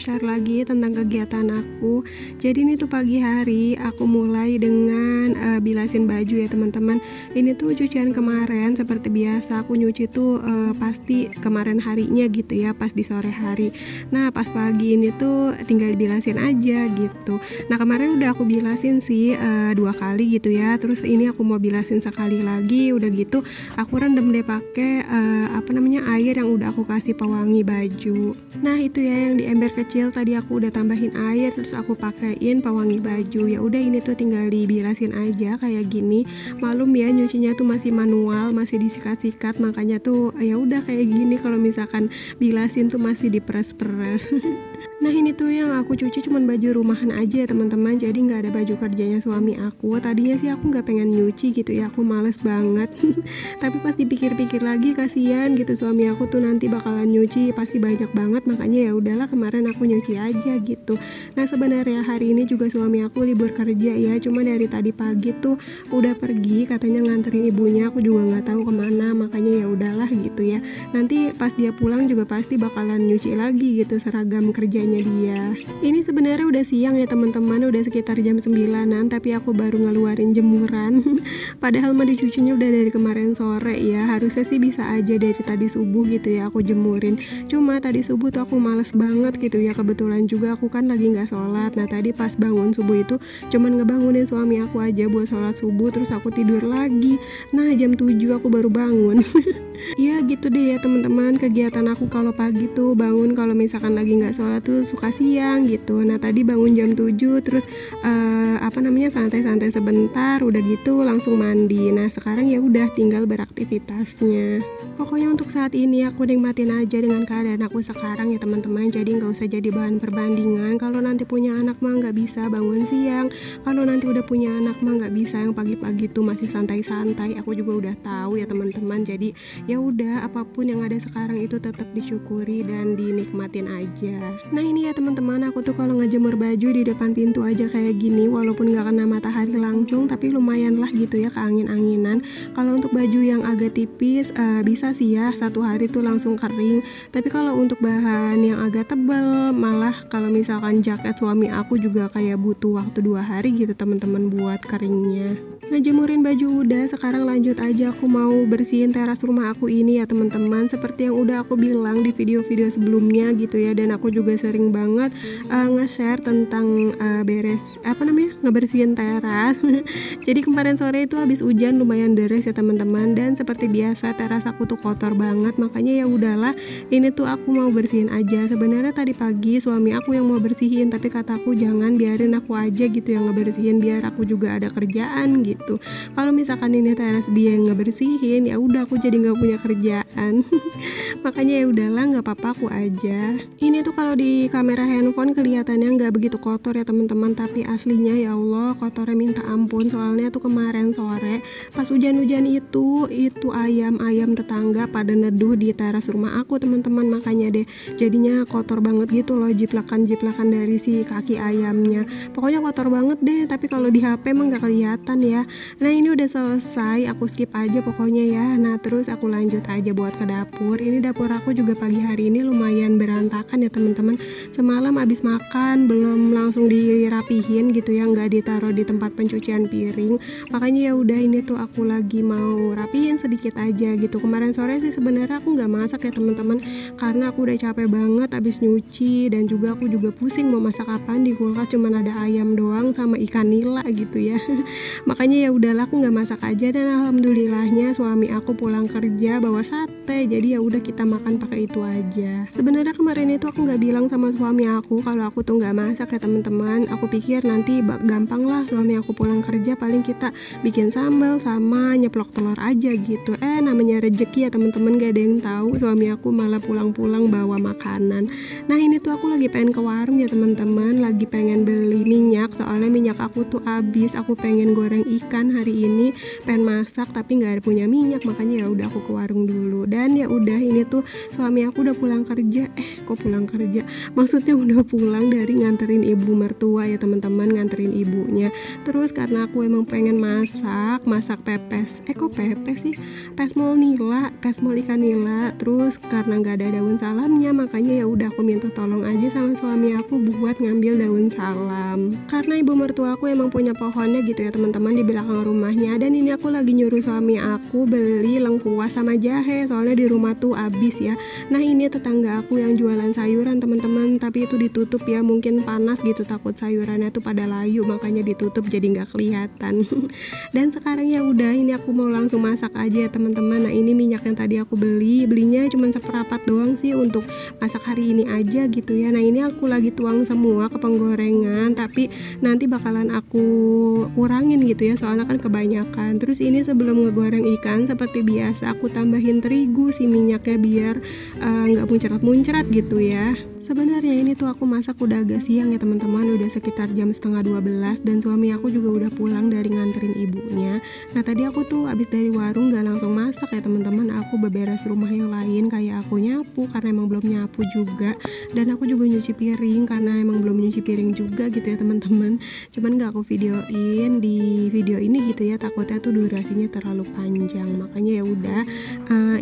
share lagi tentang kegiatan aku. Jadi ini tuh pagi hari aku mulai dengan bilasin baju ya teman-teman. Ini tuh cucian kemarin, seperti biasa aku nyuci tuh pasti kemarin harinya gitu ya, pas di sore hari. Nah pas pagi ini tuh tinggal dibilasin aja gitu. Nah kemarin udah aku bilasin sih 2 kali gitu ya. Terus ini aku mau bilasin sekali lagi. Udah gitu aku rendam deh pakai air yang udah aku kasih pewangi baju. Nah itu ya yang di ember kecil tadi aku udah tambahin air, terus aku pakein pewangi baju. Ya udah ini tuh tinggal dibilasin aja kayak gini. Malum ya nyucinya tuh masih manual, masih disikat-sikat, makanya tuh ya udah kayak gini. Kalau misalkan bilasin tuh masih diperes-peres. Nah ini tuh yang aku cuci cuman baju rumahan aja ya teman-teman, jadi nggak ada baju kerjanya suami aku. Tadinya sih aku nggak pengen nyuci gitu ya, aku males banget. Tapi pas dipikir-pikir lagi kasihan gitu, suami aku tuh nanti bakalan nyuci pasti banyak banget, makanya ya udahlah kemarin aku nyuci aja gitu. Nah sebenarnya hari ini juga suami aku libur kerja ya, cuma dari tadi pagi tuh udah pergi katanya nganterin ibunya, aku juga nggak tahu kemana, makanya ya udahlah gitu ya. Nanti pas dia pulang juga pasti bakalan nyuci lagi gitu seragam kerjanya dia. Ini sebenarnya udah siang ya teman-teman, udah sekitar jam 9-an, tapi aku baru ngeluarin jemuran. Padahal mah dicucinya udah dari kemarin sore ya, harusnya sih bisa aja dari tadi subuh gitu ya aku jemurin. Cuma tadi subuh tuh aku males banget gitu ya, kebetulan juga aku kan lagi nggak sholat. Nah tadi pas bangun subuh itu cuman ngebangunin suami aku aja buat sholat subuh, terus aku tidur lagi. Nah jam 7 aku baru bangun. Ya gitu deh ya teman-teman, kegiatan aku kalau pagi tuh bangun kalau misalkan lagi nggak sholat tuh suka siang gitu. Nah tadi bangun jam 7 terus santai-santai sebentar, udah gitu langsung mandi. Nah sekarang ya udah tinggal beraktivitasnya. Pokoknya untuk saat ini aku nikmatin aja dengan keadaan aku sekarang ya teman-teman. Jadi nggak usah jadi bahan perbandingan. Kalau nanti punya anak mah nggak bisa bangun siang. Kalau nanti udah punya anak mah nggak bisa yang pagi-pagi tuh masih santai-santai. Aku juga udah tahu ya teman-teman. Jadi ya udah apapun yang ada sekarang itu tetap disyukuri dan dinikmatin aja. Nah ini ya teman-teman, aku tuh kalau ngejemur baju di depan pintu aja kayak gini, walaupun nggak kena matahari langsung tapi lumayan lah gitu ya keangin-anginan. Kalau untuk baju yang agak tipis bisa sih ya 1 hari tuh langsung kering. Tapi kalau untuk bahan yang agak tebal, malah kalau misalkan jaket suami aku juga kayak butuh waktu 2 hari gitu teman-teman buat keringnya. Nah jemurin baju udah, sekarang lanjut aja aku mau bersihin teras rumah aku ini ya teman-teman. Seperti yang udah aku bilang di video-video sebelumnya gitu ya, dan aku juga sering banget nge-share tentang ngebersihin teras. Jadi kemarin sore itu habis hujan lumayan deres ya teman-teman, dan seperti biasa teras aku tuh kotor banget, makanya ya udahlah ini tuh aku mau bersihin aja. Sebenarnya tadi pagi suami aku yang mau bersihin, tapi kataku jangan, biarin aku aja gitu yang ngebersihin biar aku juga ada kerjaan gitu. Kalau misalkan ini teras dia yang ngebersihin ya udah aku jadi nggak punya kerjaan. Makanya ya udahlah nggak apa-apa aku aja. Ini tuh kalau di kamera handphone kelihatannya nggak begitu kotor ya teman-teman, tapi aslinya ya Allah kotornya minta ampun. Soalnya tuh kemarin sore pas hujan-hujan itu ayam tetangga pada neduh di teras rumah aku teman-teman, makanya deh jadinya kotor banget gitu loh, jiplakan-jiplakan dari si kaki ayamnya. Pokoknya kotor banget deh, tapi kalau di HP emang nggak kelihatan ya. Nah ini udah selesai, aku skip aja pokoknya ya. Nah terus aku lanjut aja buat ke dapur. Ini dapur aku juga pagi hari ini lumayan berantakan ya teman-teman. Semalam abis makan belum langsung dirapihin gitu ya, nggak ditaruh di tempat pencucian piring. Makanya ya udah ini tuh aku lagi mau rapihin sedikit aja gitu. Kemarin sore sih sebenarnya aku nggak masak ya teman-teman, karena aku udah capek banget abis nyuci, dan juga aku juga pusing mau masak apaan. Di kulkas cuman ada ayam doang sama ikan nila gitu ya. Makanya ya udahlah aku nggak masak aja, dan alhamdulillahnya suami aku pulang kerja bawa sate, jadi ya udah kita makan pakai itu aja. Sebenarnya kemarin itu aku nggak bilang sama suami aku kalau aku tuh nggak masak ya teman-teman. Aku pikir nanti gampang lah, suami aku pulang kerja paling kita bikin sambal sama nyeplok telur aja gitu. Namanya rezeki ya teman-teman, gak ada yang tahu suami aku malah pulang-pulang bawa makanan. Nah ini tuh aku lagi pengen ke warung ya teman-teman, lagi pengen beli minyak, soalnya minyak aku tuh habis. Aku pengen goreng ikan hari ini, pengen masak tapi nggak punya minyak, makanya ya udah aku ke warung dulu. Dan ya udah ini tuh suami aku udah pulang kerja. Kok pulang kerja? Maksudnya udah pulang dari nganterin ibu mertua ya teman-teman, nganterin nganterin ibunya. Terus karena aku emang pengen masak pepes, kok pepes sih, pesmol ikan nila. Terus karena nggak ada daun salamnya, makanya ya udah aku minta tolong aja sama suami aku buat ngambil daun salam. Karena ibu mertua aku emang punya pohonnya gitu ya teman-teman di belakang rumahnya. Dan ini aku lagi nyuruh suami aku beli lengkuas sama jahe, soalnya di rumah tuh habis ya. Nah ini tetangga aku yang jualan sayuran teman-teman, tapi itu ditutup ya, mungkin panas gitu, takut sayurannya tuh pada layu, makanya ditutup jadi nggak kelihatan. Dan sekarang ya udah, ini aku mau langsung masak aja ya teman-teman. Nah ini minyak yang tadi aku belinya cuma seperempat doang sih untuk masak hari ini aja gitu ya. Nah ini aku lagi tuang semua ke penggorengan, tapi nanti bakalan aku kurangin gitu ya, soalnya kan kebanyakan. Terus ini sebelum ngegoreng ikan seperti biasa aku tambahin terigu si minyaknya biar nggak muncrat-muncrat gitu ya. Sebenarnya ini tuh aku masak udah agak siang ya teman-teman, udah sekitar jam 11:30 dan suami aku juga udah pulang dari nganterin ibunya. Nah tadi aku tuh abis dari warung gak langsung masak ya teman-teman, aku beberes rumah yang lain, kayak aku nyapu karena emang belum nyapu juga, dan aku juga nyuci piring karena emang belum nyuci piring juga gitu ya teman-teman. Cuman gak aku videoin di video ini gitu ya, takutnya tuh durasinya terlalu panjang. Makanya ya udah,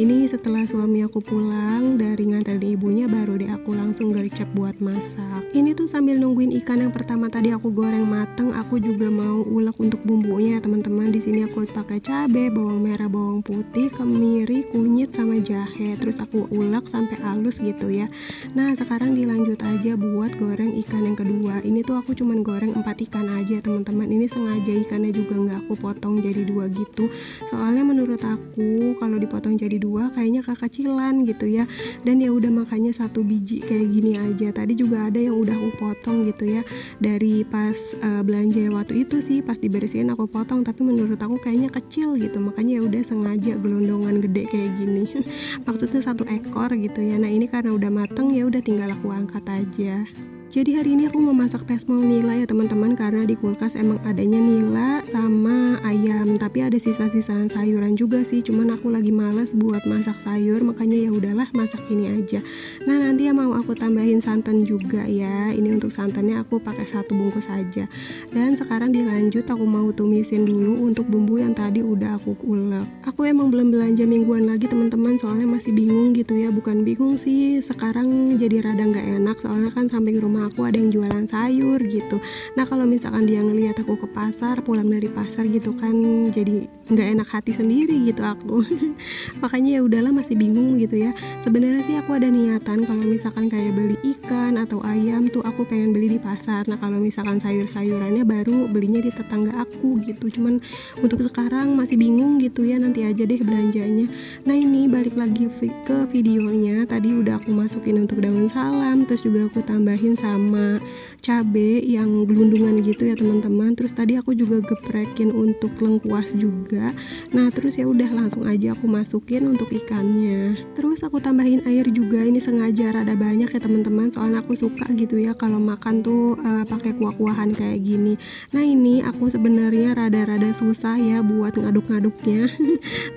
ini setelah suami aku pulang dari nganterin ibunya baru deh aku langsung gercep buat masak. Ini tuh sambil nungguin ikan yang pertama tadi aku goreng mateng, aku juga mau ulek untuk bumbunya ya teman-teman. Di sini aku pakai cabai, bawang merah, bawang putih, kemiri, kunyit sama jahe. Terus aku ulek sampai halus gitu ya. Nah, sekarang dilanjut aja buat goreng ikan yang kedua. Ini tuh aku cuman goreng 4 ikan aja teman-teman. Ini sengaja ikannya juga nggak aku potong jadi 2 gitu. Soalnya menurut aku kalau dipotong jadi 2 kayaknya kekecilan gitu ya. Dan ya udah makanya 1 biji kayak gini aja. Tadi juga ada yang udah aku potong gitu ya, dari pas belanja waktu itu sih, pas dibersihin aku potong, tapi menurut aku kayaknya kecil gitu, makanya ya udah sengaja gelondongan gede kayak gini. Maksudnya 1 ekor gitu ya. Nah ini karena udah mateng ya udah tinggal aku angkat aja. Jadi hari ini aku mau masak pesmol nila ya teman-teman, karena di kulkas emang adanya nila sama ayam, tapi ada sisa-sisa sayuran juga sih, cuman aku lagi malas buat masak sayur, makanya ya udahlah masak ini aja. Nah nanti ya mau aku tambahin santan juga ya. Ini untuk santannya aku pakai 1 bungkus aja. Dan sekarang dilanjut aku mau tumisin dulu untuk bumbu yang tadi udah aku ulek. Aku emang belum belanja mingguan lagi teman-teman, soalnya masih bingung gitu ya. Bukan bingung sih, sekarang jadi rada nggak enak, soalnya kan samping rumah aku ada yang jualan sayur gitu. Nah kalau misalkan dia ngelihat aku ke pasar, pulang dari pasar gitu kan, jadi nggak enak hati sendiri gitu aku. Makanya ya udahlah, masih bingung gitu ya. Sebenarnya sih aku ada niatan kalau misalkan kayak beli ikan atau ayam tuh aku pengen beli di pasar. Nah kalau misalkan sayur-sayurannya baru belinya di tetangga aku gitu. Cuman untuk sekarang masih bingung gitu ya, nanti aja deh belanjanya. Nah ini balik lagi ke videonya, tadi udah aku masukin untuk daun salam, terus juga aku tambahin sama cabe yang gelundungan gitu ya teman-teman. Terus tadi aku juga geprekin untuk lengkuas juga. Nah terus ya udah langsung aja aku masukin untuk ikannya. Terus aku tambahin air juga, ini sengaja rada banyak ya teman-teman, soalnya aku suka gitu ya kalau makan tuh pakai kuah-kuahan kayak gini. Nah ini aku sebenarnya rada-rada susah ya buat ngaduk-ngaduknya.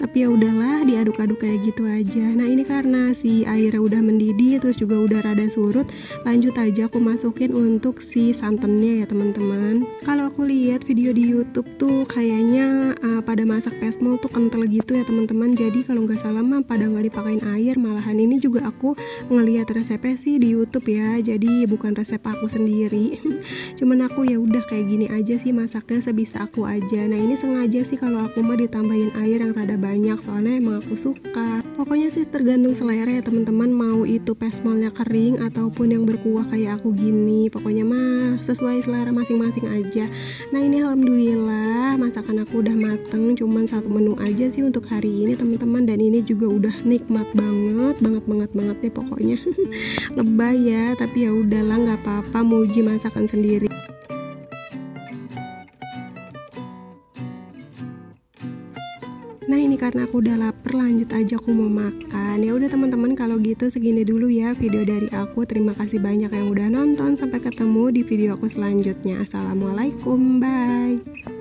Tapi ya udahlah, diaduk-aduk kayak gitu aja. Nah ini karena si airnya udah mendidih, terus juga udah rada surut, lanjut aja aku masukin untuk si santannya ya teman-teman. Kalau aku lihat video di YouTube tuh kayaknya pada masak pesmol tuh kental gitu ya teman-teman. Jadi kalau nggak salah mah pada nggak dipakein air, malahan ini juga aku ngelihat resepnya sih di YouTube ya. Jadi bukan resep aku sendiri. Cuman aku ya udah kayak gini aja sih masaknya, sebisa aku aja. Nah ini sengaja sih kalau aku mah ditambahin air yang rada banyak, soalnya emang aku suka. Pokoknya sih tergantung selera ya teman-teman, mau itu pesmolnya kering ataupun yang berkuah kayak aku gini. Pokoknya mah sesuai selera masing-masing aja. Nah ini alhamdulillah masakan aku udah mateng, cuman 1 menu aja sih untuk hari ini teman-teman, dan ini juga udah nikmat banget deh pokoknya. Lebay ya, tapi ya udahlah nggak apa-apa, muji masakan sendiri. Nah ini karena aku udah lapar, lanjut aja aku mau makan. Ya udah teman-teman, kalau gitu segini dulu ya video dari aku. Terima kasih banyak yang udah nonton. Sampai ketemu di video aku selanjutnya. Assalamualaikum, bye.